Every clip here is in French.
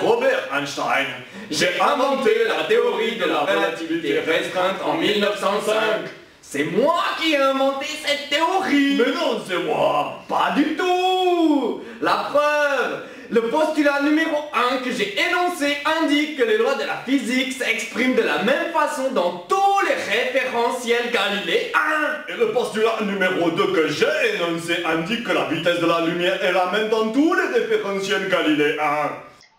Robert Einstein. J'ai inventé la théorie de la relativité restreinte en 1905. C'est moi qui ai inventé cette théorie. Mais non, c'est moi. Pas du tout. La preuve. Le postulat numéro 1 que j'ai énoncé indique que les lois de la physique s'expriment de la même façon dans tous les référentiels galiléens. Et le postulat numéro 2 que j'ai énoncé indique que la vitesse de la lumière est la même dans tous les référentiels galiléens.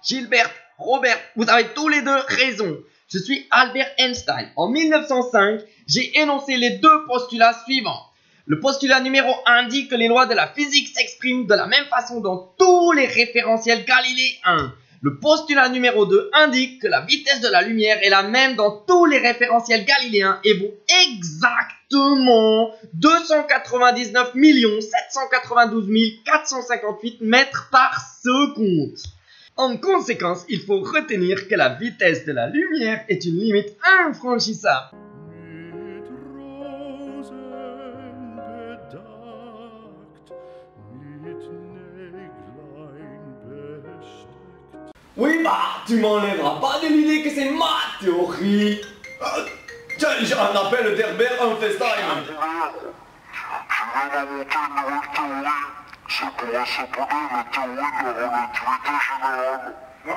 Gilbert, Robert, vous avez tous les deux raison. Je suis Albert Einstein. En 1905, j'ai énoncé les deux postulats suivants. Le postulat numéro 1 dit que les lois de la physique s'expriment de la même façon dans tous les référentiels galiléens. Le postulat numéro 2 indique que la vitesse de la lumière est la même dans tous les référentiels galiléens et vaut exactement 299 792 458 mètres par seconde. En conséquence, il faut retenir que la vitesse de la lumière est une limite infranchissable. Oui, bah, tu m'enlèveras pas de l'idée que c'est ma théorie. Tiens, j'ai un appel d'Herbert Einstein.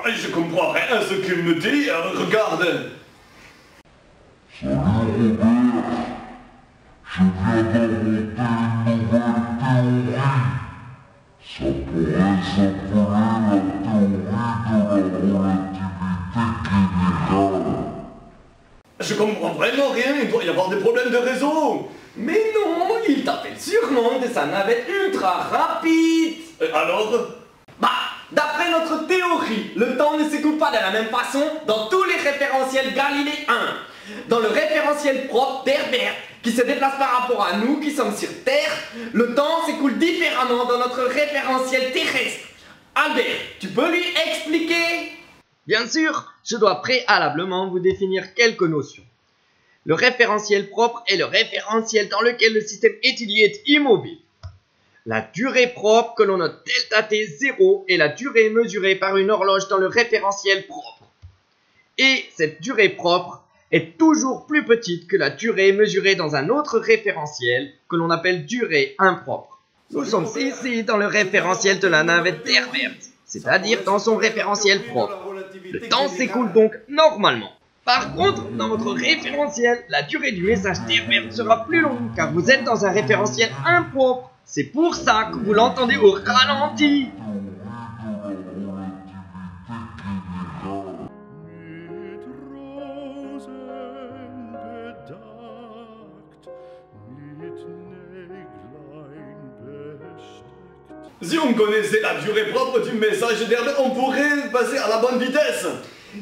Je comprends rien à ce qu'il me dit, regarde. Salut Robert, je viens d'inventer une nouvelle théorie. Ça pourrait s'appeler la théorie de la relativité générale. Je comprends vraiment rien, il doit y avoir des problèmes de réseau. Mais non, il t'appelle sûrement de sa navette ultra rapide. Alors? Bah, d'après notre théorie, le temps ne s'écoule pas de la même façon dans tous les référentiels galiléens. Dans le référentiel propre d'Herbert, qui se déplace par rapport à nous qui sommes sur Terre, le temps s'écoule différemment dans notre référentiel terrestre. Albert, tu peux lui expliquer? Bien sûr, je dois préalablement vous définir quelques notions. Le référentiel propre est le référentiel dans lequel le système étudié est immobile. La durée propre que l'on note delta t 0 est la durée mesurée par une horloge dans le référentiel propre. Et cette durée propre est toujours plus petite que la durée mesurée dans un autre référentiel que l'on appelle durée impropre. Nous sommes ici dans le référentiel de la navette d'Herbert, c'est-à-dire dans son référentiel propre. Le temps s'écoule donc normalement. Par contre, dans votre référentiel, la durée du message d'Herbert sera plus longue car vous êtes dans un référentiel impropre. C'est pour ça que vous l'entendez au ralenti. Si on connaissait la durée propre du message d'Herbert, on pourrait passer à la bonne vitesse.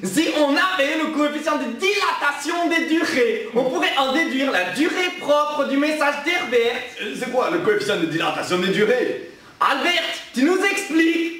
Si on avait le coefficient de dilatation des durées, on pourrait en déduire la durée propre du message d'Herbert. C'est quoi le coefficient de dilatation des durées? Albert, tu nous expliques.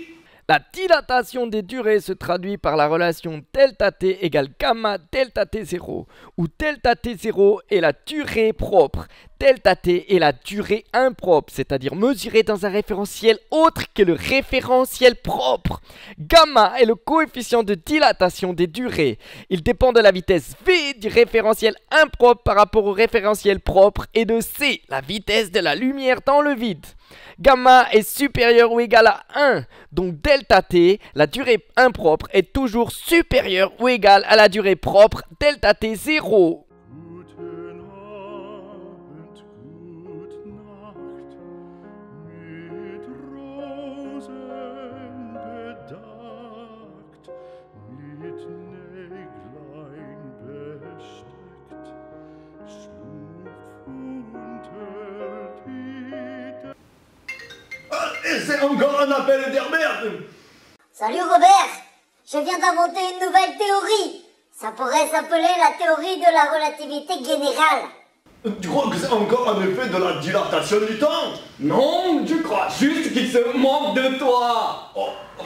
La dilatation des durées se traduit par la relation delta t égale gamma delta t0, où delta t0 est la durée propre, delta t est la durée impropre, c'est-à-dire mesurée dans un référentiel autre que le référentiel propre. Gamma est le coefficient de dilatation des durées. Il dépend de la vitesse v du référentiel impropre par rapport au référentiel propre et de c, la vitesse de la lumière dans le vide. Gamma est supérieur ou égal à 1, donc delta t, la durée impropre, est toujours supérieure ou égale à la durée propre delta t 0. Et c'est encore un appel d'Herbert. Salut Robert, je viens d'inventer une nouvelle théorie. Ça pourrait s'appeler la théorie de la relativité générale. Tu crois que c'est encore un effet de la dilatation du temps? Non, je crois juste qu'il se moque de toi. Oh. Oh.